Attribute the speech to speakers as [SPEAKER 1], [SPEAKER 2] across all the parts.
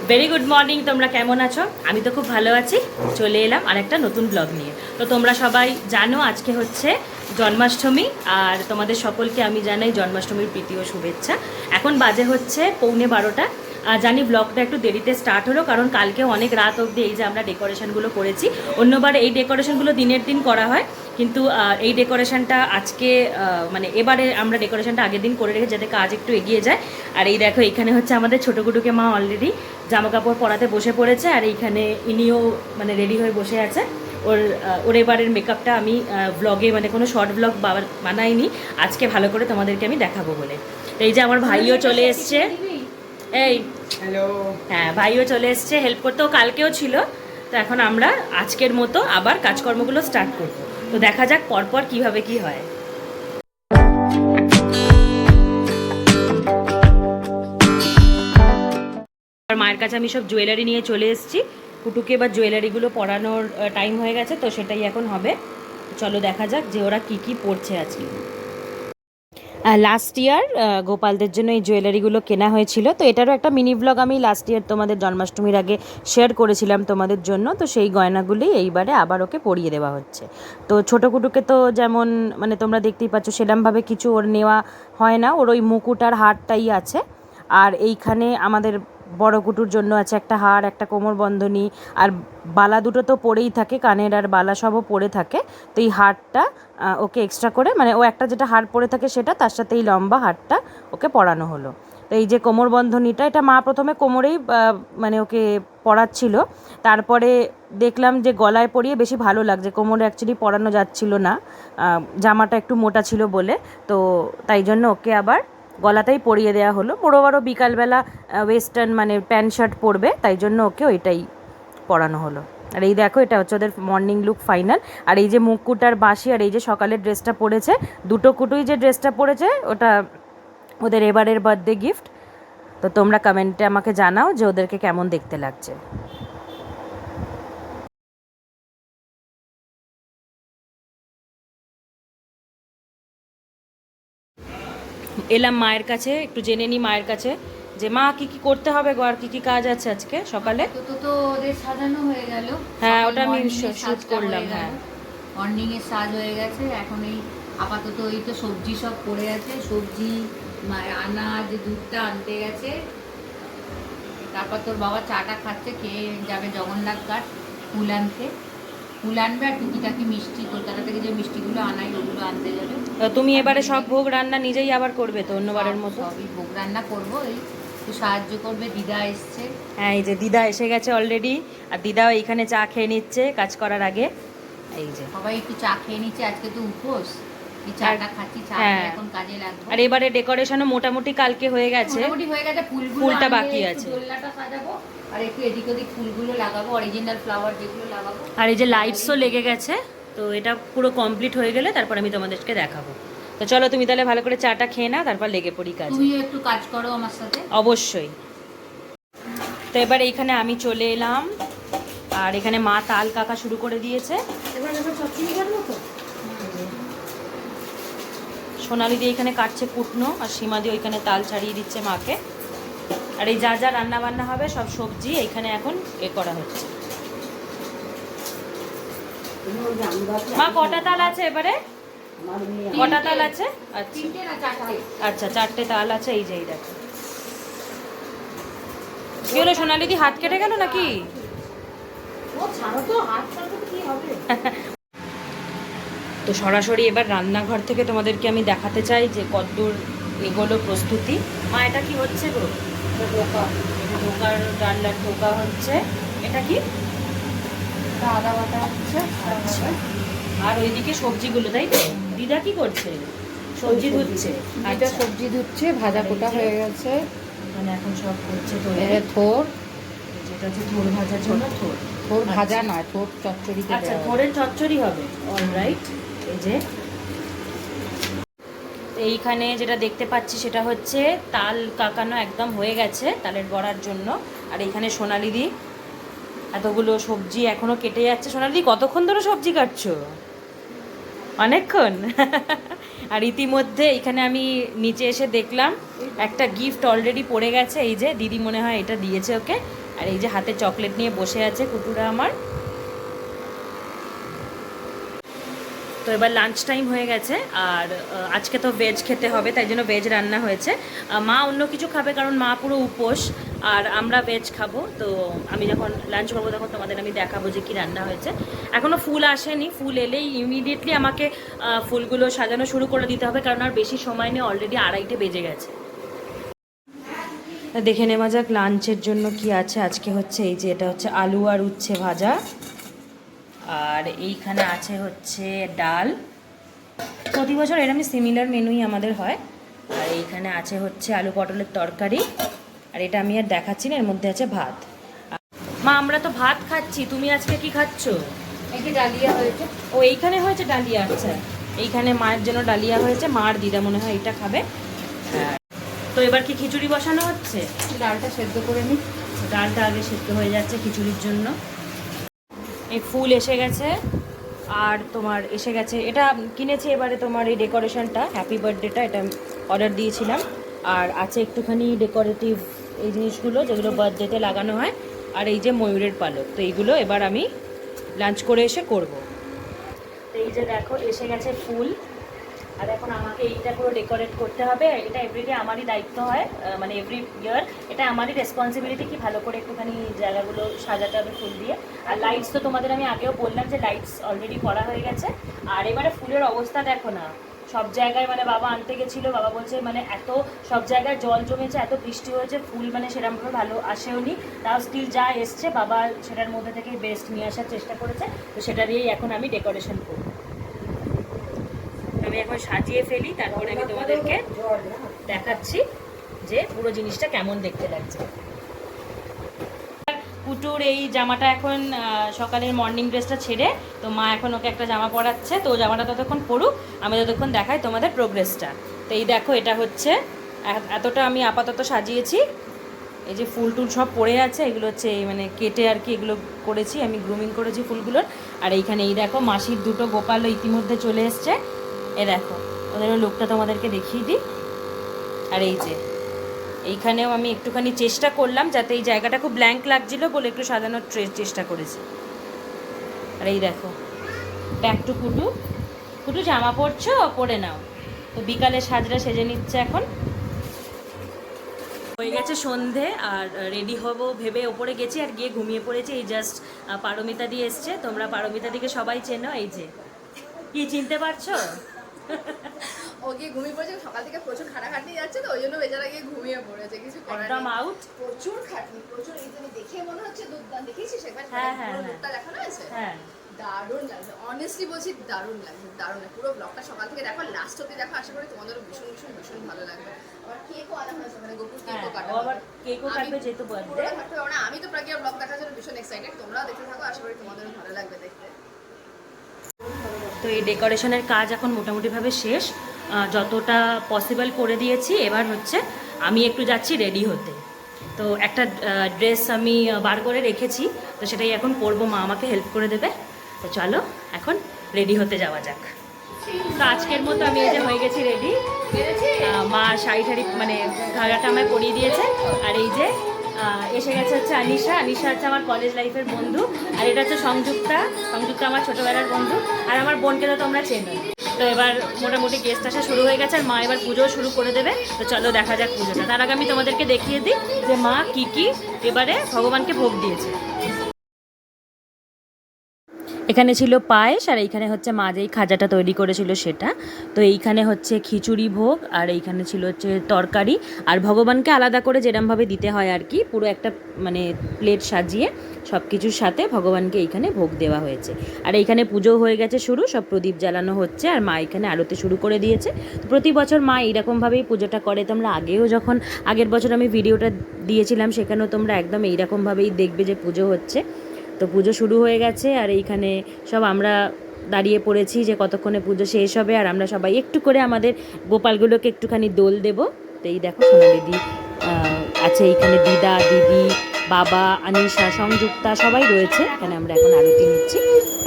[SPEAKER 1] Very good morning. তোমরা কেমন আছো? আমি তো খুব ভালো আছি। চলে এলাম আর একটা নতুন ব্লগ নিয়ে। তো তোমরা সবাই জানো আজকে হচ্ছে জন্মাষ্টমী, আর তোমাদের সকলকে আমি জানাই জন্মাষ্টমীর প্রীতি ও শুভেচ্ছা। এখন বাজে হচ্ছে 11:15। জানি ব্লগটা একটু দেরিতে স্টার্ট হলো, কারণ কালকে অনেক রাত অবধি এই যে আমরা ডেকোরেশনগুলো করেছি। অন্যবার এই ডেকোরেশনগুলো দিনের দিন করা হয়, কিন্তু এই ডেকোরেশনটা আজকে মানে এবারে আমরা ডেকোরেশনটা আগের দিন করে রেখে যাতে কাজ একটু এগিয়ে যায়। আর এই দেখো, এখানে হচ্ছে আমাদের ছোটো কুটুকে মা অলরেডি জামা কাপড় পরাতে বসে পড়েছে, আর এইখানে ইনিও মানে রেডি হয়ে বসে আছে। ওর এবারের মেকআপটা আমি ব্লগে মানে কোনো শর্ট ব্লগ বানাইনি, আজকে ভালো করে তোমাদেরকে আমি দেখাবো বলে। তো এই যে আমার ভাইও চলে এসছে। এই
[SPEAKER 2] হ্যালো।
[SPEAKER 1] হ্যাঁ, ভাইও চলে এসছে হেল্প করতে, ও কালকেও ছিল। তো এখন আমরা আজকের মতো আবার কাজকর্মগুলো স্টার্ট করবো। তো দেখা যাক পরপর কিভাবে কি হয়। আর মায়ের কাছে আমি সব জুয়েলারি নিয়ে চলে এসেছি। কুটুকে এবার জুয়েলারিগুলো পরানোর টাইম হয়ে গেছে, তো সেটাই এখন হবে। চলো দেখা যাক যে ওরা কি কি পরছে আজকে। লাস্ট ইয়ার গোপালদের জন্য এই জুয়েলারিগুলো কেনা হয়েছিল, তো এটারও একটা মিনি ব্লগ আমি লাস্ট ইয়ার তোমাদের জন্মাষ্টমীর আগে শেয়ার করেছিলাম তোমাদের জন্য। তো সেই গয়নাগুলি এইবারে আবার ওকে পরিয়ে দেওয়া হচ্ছে। তো ছোটো কুটুকে তো যেমন মানে তোমরা দেখতেই পাচ্ছ, সেরকমভাবে কিছু ওর নেওয়া হয় না, ওর ওই মুকুট আর হারটাই আছে। আর এইখানে আমাদের বড় কুটুর জন্য আছে একটা হার, একটা কোমর বন্ধনী, আর বালা দুটো তো পরেই থাকে, কানের আর বালা সবও পরে থাকে। তো এই হারটা ওকে এক্সট্রা করে, মানে ও একটা যেটা হার পরে থাকে সেটা, তার সাথে এই লম্বা হারটা ওকে পরানো হলো। তো এই যে কোমর বন্ধনীটা, এটা মা প্রথমে কোমরেই মানে ওকে পরাচ্ছিল, তারপরে দেখলাম যে গলায় পরিয়ে বেশি ভালো লাগছে, কোমরে অ্যাকচুয়ালি পরানো যাচ্ছিল না, জামাটা একটু মোটা ছিল বলে। তো তাই জন্য ওকে আবার গলাতেই পরিয়ে দেওয়া হলো। বড়ো বিকালবেলা ওয়েস্টার্ন মানে প্যান্ট শার্ট পরবে, তাই জন্য ওকে ওইটাই পরানো হলো। আর এই দেখো, এটা হচ্ছে ওদের মর্নিং লুক ফাইনাল। আর এই যে মুকুট আর বাঁশি, আর এই যে সকালের ড্রেসটা পরেছে, দুটো কুটুই যে ড্রেসটা পরেছে ওটা ওদের এবারের বার্থডে গিফট। তো তোমরা কমেন্টে আমাকে জানাও যে ওদেরকে কেমন দেখতে লাগছে। এলাম মায়ের কাছে, একটু জেনে নিই মায়ের কাছে যে মা কি কি করতে হবে গো, আর কি কি কাজ আছে আজকে সকালে।
[SPEAKER 3] তো ওদের সাজানো হয়ে গেল।
[SPEAKER 1] হ্যাঁ, ওটা আমি শুট করলাম। হ্যাঁ,
[SPEAKER 3] মর্নিং এর সাজ হয়ে গেছে। এখন এই আপাতত এই তো সবজি সব পড়ে আছে, সবজি আনাজ দুধটা আনতে গেছে। তারপর তোর বাবা চাটা খাচ্ছে, খেয়ে যাবে জগন্নাথ ঘাট ফুল আনতে। ফুল আনবে আর টুকিটাকি মিষ্টি, কলকাতা থেকে যে মিষ্টিগুলো আনাই ওগুলো আনতে যাবে।
[SPEAKER 1] তুমি এবারে সব ভোগ রান্না নিজেই আবার করবে তো অন্যবারের মতো?
[SPEAKER 3] সবই ভোগ রান্না করবো, এই একটু সাহায্য করবে। দিদা এসছে।
[SPEAKER 1] হ্যাঁ, এই যে দিদা এসে গেছে অলরেডি, আর দিদাও এইখানে চা খেয়ে নিচ্ছে কাজ করার আগে। এই যে
[SPEAKER 3] সবাই একটু চা খেয়ে নিচ্ছে, আজকে তো উপোস। চাটা খাচ্ছি, চা এখন কাজে লাগবে।
[SPEAKER 1] আর এবারে ডেকোরেশনও মোটামুটি কালকে হয়ে গেছে,
[SPEAKER 3] মোটামুটি হয়ে গেছে।
[SPEAKER 1] ফুলটা বাকি আছে,
[SPEAKER 3] দোলনাটা সাজাবো আর একটু এদিক ওদিক ফুলগুলো লাগাবো, অরিজিনাল ফ্লাওয়ার যেগুলো লাগাবো।
[SPEAKER 1] আর এই যে লাইটসও লেগে গেছে। তো এটা পুরো কমপ্লিট হয়ে গেলে তারপর আমি তোমাদেরকে দেখাবো। তো চলো তুমি তাহলে ভালো করে চাটা খেয়ে নাও, তারপর লেগে পড়ি কাজে।
[SPEAKER 3] তুমিও একটু কাজ করো আমার সাথে।
[SPEAKER 1] অবশ্যই। তো এবার এইখানে আমি চলে এলাম, আর এখানে মা তাল কাকা শুরু করে দিয়েছে। সোনালি দিয়ে এখানে কাটছে কুটনো, আর সীমা দিয়ে ওইখানে তাল ছাড়িয়ে দিচ্ছে মাকে। আর এই যা যা রান্না বান্না হবে সব সবজি এইখানে এখন করা হচ্ছে। মা কটা তাল আছে এবারে? কটা তাল আছে? আচ্ছা, 4টে তাল আছে। এই যে এই দেখো, কি হলো সোনালি দি, হাত কেটে গেল নাকি? তো সরাসরি এবার রান্নাঘর থেকে তোমাদেরকে আমি দেখাতে চাই যে কতদূর এগুলো প্রস্তুতি। মা এটা কি হচ্ছে গো? ঢোকার ডান্ডার ঢোকা হচ্ছে। এটা কি?
[SPEAKER 3] আদা বাটা হচ্ছে।
[SPEAKER 1] আচ্ছা, আর ওইদিকে সবজিগুলো, তাই তো? দিদা কি করছে? সবজি ধুচ্ছে।
[SPEAKER 3] এটা সবজি ধুচ্ছে, ভাজা কোটা হয়ে গেছে।
[SPEAKER 1] মানে এখন সব হচ্ছে তো
[SPEAKER 3] থোর,
[SPEAKER 1] যেটা হচ্ছে থোর ভাজার জন্য।
[SPEAKER 3] থোর ভাজা নয়, থোর চচ্চড়ি।
[SPEAKER 1] আচ্ছা, থোরের চচ্চড়ি হবে। অলরাইট। এই যে এইখানে যেটা দেখতে পাচ্ছি সেটা হচ্ছে তাল কাকানো একদম হয়ে গেছে তালের বড়ার জন্য। আর এইখানে সোনালি দি এতগুলো সবজি এখনো কেটে যাচ্ছে। সোনালি দি কতক্ষণ ধরে সবজি কাটছো? অনেকক্ষণ। আর ইতিমধ্যে এখানে আমি নিচে এসে দেখলাম একটা গিফট অলরেডি পড়ে গেছে। এই যে দিদি মনে হয় এটা দিয়েছে ওকে, আর এই যে হাতে চকলেট নিয়ে বসে আছে কুটুরা আমার। তো এবার লাঞ্চ টাইম হয়ে গেছে, আর আজকে তো ভেজ খেতে হবে, তাই জন্য ভেজ রান্না হয়েছে। মা অন্য কিছু খাবে কারণ মা পুরো উপোস, আর আমরা ভেজ খাবো। তো আমি যখন লাঞ্চ করবো তখন তোমাদের আমি দেখাবো যে কী রান্না হয়েছে। এখনও ফুল আসেনি, ফুল এলেই ইমিডিয়েটলি আমাকে ফুলগুলো সাজানো শুরু করে দিতে হবে, কারণ আর বেশি সময় নেই, অলরেডি 2:30 বেজে গেছে। দেখে নেওয়া যাক লাঞ্চের জন্য কি আছে। আজকে হচ্ছে এই যে এটা হচ্ছে আলু আর উচ্ছে ভাজা, আর এইখানে আছে হচ্ছে ডাল। প্রতি বছর এরকমই সিমিলার মেনুই আমাদের হয়। আর এইখানে আছে হচ্ছে আলু পটলের তরকারি, আর এটা আমি আর দেখাচ্ছি না, এর মধ্যে আছে ভাত। মা আমরা তো ভাত খাচ্ছি, তুমি আজকে কি খাচ্ছ?
[SPEAKER 3] একে ডালিয়া হয়েছে।
[SPEAKER 1] ও এইখানে হয়েছে ডালিয়া, আচ্ছা এইখানে মায়ের জন্য ডালিয়া হয়েছে, মা আর দিদা মনে হয় এটা খাবে। তো এবার কি খিচুড়ি বসানো হচ্ছে?
[SPEAKER 3] ডালটা সেদ্ধ করে নিই।
[SPEAKER 1] ডালটা আগে সেদ্ধ হয়ে যাচ্ছে খিচুড়ির জন্য। এই ফুল এসে গেছে, আর তোমার এসে গেছে এটা কিনেছি এবারে তোমার এই ডেকোরেশনটা, হ্যাপি বার্থডেটা, এটা অর্ডার দিয়েছিলাম। আর আছে একটুখানি ডেকোরেটিভ এই জিনিসগুলো যেগুলো বার্থডেতে লাগানো হয়, আর এই যে ময়ূরের পালক। তো এইগুলো এবার আমি লাঞ্চ করে এসে করব। তো এই যে দেখো এসে গেছে ফুল, আর এখন আমাকে এইটা পুরো ডেকোরেট করতে হবে। এটা এভরিডে আমারই দায়িত্ব হয়, মানে এভরি ইয়ার এটা আমারই রেসপন্সিবিলিটি কি ভালো করে একটুখানি জায়গাগুলো সাজাতে হবে ফুল দিয়ে। আর লাইটস তো তোমাদের আমি আগেও বললাম যে লাইটস অলরেডি করা হয়ে গেছে। আর এবারে ফুলের অবস্থা দেখো না, সব জায়গায় মানে বাবা আনতে গেছিলো, বাবা বলছে মানে এত সব জায়গায় জল জমেছে, এত বৃষ্টি হয়েছে, ফুল মানে সেরকমভাবে ভালো আসেও নি, তাও স্টিল যা এসছে বাবা সেটার মধ্যে থেকে বেস্ট নিয়ে আসার চেষ্টা করেছে। তো সেটা দিয়েই এখন আমি ডেকোরেশন করবো। আমি এখন সাজিয়ে ফেলি, তারপরে আমি তোমাদেরকে দেখাচ্ছি যে পুরো জিনিসটা কেমন দেখতে লাগছে। কুটুর এই জামাটা এখন সকালের মর্নিং ড্রেসটা ছেড়ে, তো মা এখন ওকে একটা জামা পরাচ্ছে। তো জামাটা ততক্ষণ পড়ুক, আমি ততক্ষণ দেখাই তোমাদের প্রোগ্রেসটা। তো এই দেখো এটা হচ্ছে এতটা আমি আপাতত সাজিয়েছি। এই যে ফুল টুল সব পড়ে আছে, এগুলো হচ্ছে মানে কেটে আর কি এগুলো করেছি, আমি গ্রুমিং করেছি ফুলগুলোর। আর এইখানে এই দেখো মাসির দুটো গোপালও ইতিমধ্যে চলে এসছে। এ দেখো ওদের লোকটা তোমাদেরকে দেখিয়ে দিই। আর এই যে এইখানেও আমি একটুখানি চেষ্টা করলাম যাতে এই জায়গাটা খুব ব্ল্যাঙ্ক লাগছিল বলে একটু সাজানোর চেষ্টা করেছি। আর এই দেখো ব্যাক টু কুটু। কুটু জামা পরছো, পরে নাও। তো বিকালে সাজরা সেজে নিচ্ছে এখন। হয়ে গেছে সন্ধে, আর রেডি হব ভেবে ওপরে গেছি, আর গিয়ে ঘুমিয়ে পড়েছি। এই জাস্ট পারমিতা দিয়ে এসছে, তোমরা পারমিতা দিকে সবাই চেনো। এই যে কি চিনতে পারছো?
[SPEAKER 2] ও গিয়ে ঘুমিয়ে পড়েছে, সকাল থেকে প্রচুর খাটাখাটনি যাচ্ছে, তো ওই জন্য বেচারা গিয়ে ঘুমিয়ে পড়েছে, কিছু করার
[SPEAKER 1] একদম
[SPEAKER 2] নেই।
[SPEAKER 1] আউট।
[SPEAKER 2] প্রচুর খাটনি, প্রচুর। এই তুমি দেখে মনে হচ্ছে দুর্দান্ত, দেখেছিস একবার?
[SPEAKER 1] হ্যাঁ, হ্যাঁ,
[SPEAKER 2] পুরো
[SPEAKER 1] হ্যাঁ।
[SPEAKER 2] লুকটা দেখানো হয়েছে,
[SPEAKER 1] হ্যাঁ
[SPEAKER 2] দারুণ লাগছে, অনেস্টলি বলছি দারুণ লাগছে, দারুণ। পুরো ব্লগটা সকাল থেকে দেখো, লাস্ট অব্দি দেখো, আশা করি তোমাদেরও ভীষণ ভীষণ ভীষণ ভালো লাগবে। আবার কেকও আনা হয়েছে, মানে গোপুর কেকও কাটা হবে।
[SPEAKER 1] আবার কেকও কাটবে যেহেতু বার্থডে।
[SPEAKER 2] আমি তো প্রায় ব্লগ দেখার জন্য ভীষণ এক্সাইটেড, তোমরাও দেখতে থাকো, আশা করি তোমাদেরও ভালো লাগবে দেখতে।
[SPEAKER 1] তো এই ডেকোরেশনের কাজ এখন মোটামুটিভাবে শেষ, যতটা পসিবল করে দিয়েছি। এবার হচ্ছে আমি একটু যাচ্ছি রেডি হতে। তো একটা ড্রেস আমি বার করে রেখেছি, তো সেটাই এখন পরবো, মা আমাকে হেল্প করে দেবে। তো চলো এখন রেডি হতে যাওয়া যাক। তো আজকের মতো আমি এই যে হয়ে গেছি রেডি। মা শাড়ি ঠাড়ি মানে ঘাড়াটা আমায় পরিয়ে দিয়েছে। আর এই যে এসে গেছে হচ্ছে আনিশা। আনিশা হচ্ছে আমার কলেজ লাইফের বন্ধু, আর এটা হচ্ছে সংযুক্তা। সংযুক্তা আমার ছোটোবেলার বন্ধু, আর আমার বোনকে তো তোমরা চেনো। তো এবার মোটামুটি গেস্ট আসা শুরু হয়ে গেছে, আর মা এবার পুজোও শুরু করে দেবে। তো চলো দেখা যাক পুজোটা। তার আগে আমি তোমাদেরকে দেখিয়ে দিই যে মা কী কী এবারে ভগবানকে ভোগ দিয়েছে। এখানে ছিল পায়েস, আর এইখানে হচ্ছে মা যেই খাজাটা তৈরি করেছিল সেটা। তো এইখানে হচ্ছে খিচুড়ি ভোগ, আর এইখানে ছিল হচ্ছে তরকারি। আর ভগবানকে আলাদা করে যেরমভাবে দিতে হয় আর কি, পুরো একটা মানে প্লেট সাজিয়ে সব কিছুর সাথে ভগবানকে এইখানে ভোগ দেওয়া হয়েছে। আর এইখানে পুজো হয়ে গেছে শুরু, সব প্রদীপ জ্বালানো হচ্ছে, আর মা এখানে আরতি শুরু করে দিয়েছে। প্রতি বছর মা এইরকমভাবেই পুজোটা করে। তোমরা আগেও যখন আগের বছর আমি ভিডিওটা দিয়েছিলাম, সেখানেও তোমরা একদম এইরকমভাবেই দেখবে যে পুজো হচ্ছে। তো পুজো শুরু হয়ে গেছে, আর এইখানে সব আমরা দাঁড়িয়ে পড়েছি যে কতক্ষণে পুজো শেষ হবে, আর আমরা সবাই একটু করে আমাদের গোপালগুলোকে একটুখানি দোল দেবো। তো এই দেখো সোনাদিদি আছে এইখানে, দিদা, দিদি, বাবা, আনিশা, সংযুক্তা সবাই রয়েছে এখানে। আমরা এখন আরতি নিচ্ছি,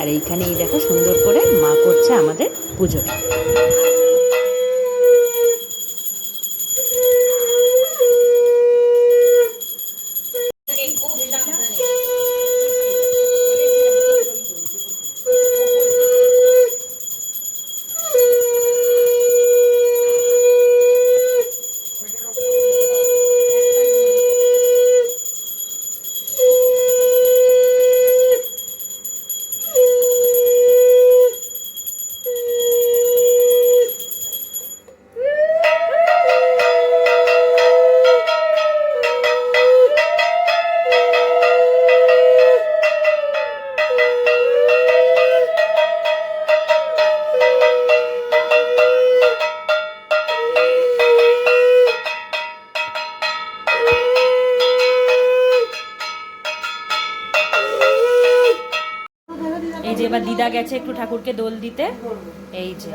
[SPEAKER 1] আর এইখানে এই দেখো সুন্দর করে মা করছে আমাদের পুজোটা। এই যে এবার দিদা গেছে একটু ঠাকুরকে দোল দিতে, এই যে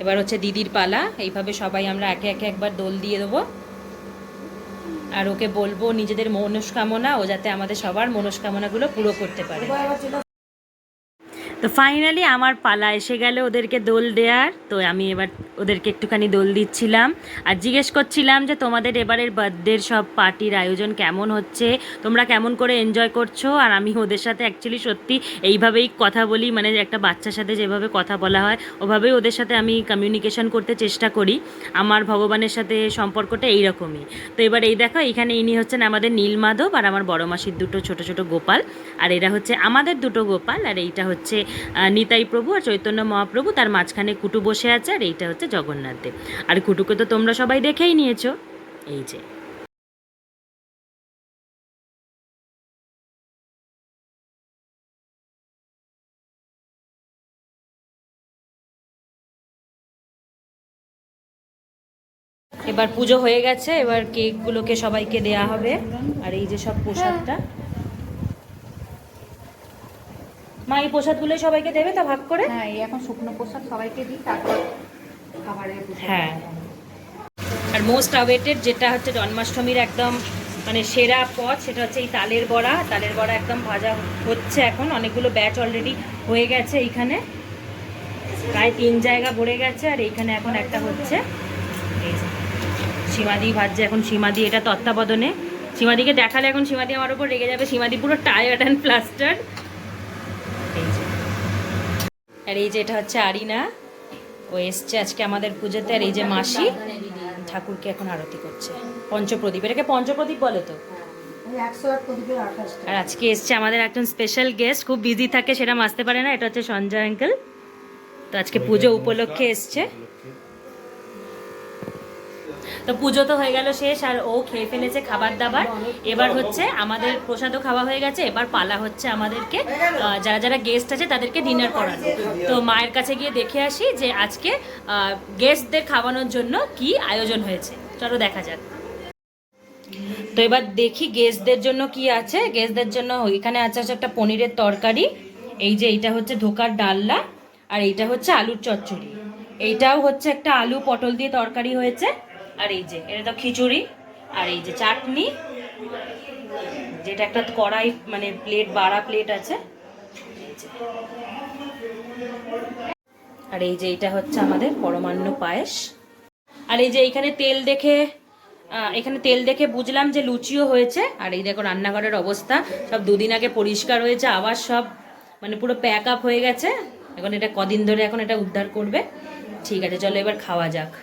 [SPEAKER 1] এবার হচ্ছে দিদির পালা। এইভাবে সবাই আমরা একে একে একবার দোল দিয়ে দেবো, আর ওকে বলবো নিজেদের মনস্কামনা, ও যাতে আমাদের সবার মনস্কামনাগুলো পুরো করতে পারে। তো ফাইনালি আমার পালা এসে গেল ওদেরকে দোল দেওয়ার। তো আমি এবার ওদেরকে একটুখানি দোল দিচ্ছিলাম আর জিজ্ঞেস করছিলাম যে তোমাদের এবারের বার্থডের সব পার্টির আয়োজন কেমন হচ্ছে, তোমরা কেমন করে এনজয় করছো। আর আমি ওদের সাথে অ্যাকচুয়ালি সত্যি এইভাবেই কথা বলি, মানে একটা বাচ্চার সাথে যেভাবে কথা বলা হয় ওভাবেই ওদের সাথে আমি কমিউনিকেশন করতে চেষ্টা করি। আমার ভগবানের সাথে সম্পর্কটা এইরকমই। তো এবার এই দেখো, এখানে ইনি হচ্ছেন আমাদের নীলমাধব আর আমার বড় মাসির দুটো ছোট ছোট গোপাল, আর এরা হচ্ছে আমাদের দুটো গোপাল, আর এইটা হচ্ছে নিতাই প্রভু আর চৈতন্য মহাপ্রভু, তার মাঝখানে কুটু বসে আছে, আর এইটা হচ্ছে জগন্নাথ দেব। আর কুটুকে তো তোমরা সবাই দেখেই নিয়েছো, এই যে। এবার পুজো হয়ে গেছে, এবার কেকগুলোকে সবাইকে দেয়া হবে, আর এই যে সব প্রসাদটা, মা এই প্রসাদগুলোই সবাইকে দেবে তা ভাগ করে।
[SPEAKER 3] হ্যাঁ, এই এখন শুকনো প্রসাদ সবাইকে দিই, তারপর খাবারের প্রসাদ।
[SPEAKER 1] হ্যাঁ, আর মোস্ট অ্যাওয়েটেড যেটা হচ্ছে জন্মাষ্টমীর একদম মানে সেরা পদ, সেটা হচ্ছে এই তালের বড়া। তালের বড়া একদম ভাজা হচ্ছে এখন, অনেকগুলো ব্যাচ অলরেডি হয়ে গেছে, এইখানে প্রায় 3 জায়গা ভরে গেছে, আর এইখানে এখন একটা হচ্ছে। এই যে সীমাদি ভাজছে এখন, সীমাদি এটা তত্ত্বাবধানে। সীমাদিকে দেখালে এখন সীমাদি আমার উপর রেগে যাবে, সীমাদি পুরো টায়ার্ড অ্যান্ড প্লাস্টার্ড। এই যে, আর এই যে এটা হচ্ছে আরিনা, ও এসছে আজকে আমাদের পুজোতে। আর এই যে মাসি ঠাকুরকে এখন আরতি করছে, পঞ্চপ্রদীপ, এটাকে পঞ্চপ্রদীপ বলে তো। আর আজকে এসছে আমাদের একজন স্পেশাল গেস্ট, খুব বিজি থাকে সেরকম আসতে পারে না, এটা হচ্ছে সঞ্জয় আঙ্কেল। তো আজকে পুজো উপলক্ষে এসছে। তো পুজো তো হয়ে গেল শেষ, আর ও খেয়ে ফেলেছে খাবার দাবার। এবার হচ্ছে আমাদের প্রসাদও খাওয়া হয়ে গেছে, এবার পালা হচ্ছে আমাদেরকে যারা যারা গেস্ট আছে তাদেরকে ডিনার করানো। তো মায়ের কাছে গিয়ে দেখে আসি যে আজকে গেস্টদের খাওয়ানোর জন্য কি আয়োজন হয়েছে, চলো দেখা যাক। তো এবার দেখি গেস্টদের জন্য কি আছে। গেস্টদের জন্য এখানে আছে একটা পনিরের তরকারি, এই যে এইটা হচ্ছে ধোকার ডালনা, আর এইটা হচ্ছে আলুর চচ্চড়ি, এইটাও হচ্ছে একটা আলু পটল দিয়ে তরকারি হয়েছে, আর এই যে এটা তো খিচুড়ি, আর এই যে চাটনি, যেটা একটা কড়াই মানে প্লেট, বাড়া প্লেট আছে, আর এই যে এটা হচ্ছে আমাদের পরমান্ন পায়েস। আর এই যে এখানে তেল দেখে বুঝলাম যে লুচিও হয়েছে। আর এই দেখো রান্নাঘরের অবস্থা, সব 2 দিন আগে পরিষ্কার হয়েছে, আবার সব মানে পুরো প্যাক আপ হয়ে গেছে। এখন এটা কদিন ধরে এখন এটা উদ্ধার করবে। ঠিক আছে, চলো এবার খাওয়া যাক।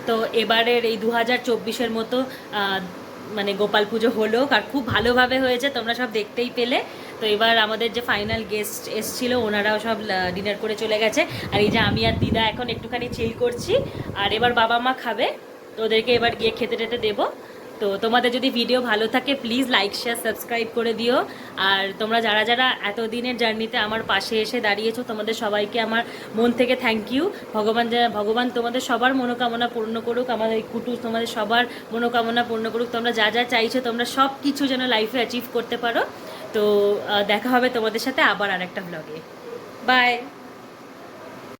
[SPEAKER 1] তো এবারের এই 2024-এর মতো মানে গোপাল পুজো হলো, আর খুব ভালোভাবে হয়েছে, তোমরা সব দেখতেই পেলে। তো এবার আমাদের যে ফাইনাল গেস্ট এসেছিলো ওনারাও সব ডিনার করে চলে গেছে, আর এই যে আমি আর দিদা এখন একটুখানি চিল করছি। আর এবার বাবা মা খাবে, তো ওদেরকে এবার গিয়ে খেতে টেতে দেবো। তো তোমাদের যদি ভিডিও ভালো থাকে প্লিজ লাইক শেয়ার সাবস্ক্রাইব করে দিও। আর তোমরা যারা যারা এতদিনের জার্নিতে আমার পাশে এসে দাঁড়িয়েছো তোমাদের সবাইকে আমার মন থেকে থ্যাংক ইউ। ভগবান তোমাদের সবার মনোকামনা পূর্ণ করুক, আমাদের কুটু তোমাদের সবার মনোকামনা পূর্ণ করুক। তোমরা যা যা চাইছো তোমরা সব কিছু যেন লাইফে অ্যাচিভ করতে পারো। তো দেখা হবে তোমাদের সাথে আবার আরেকটা ব্লগে। বাই।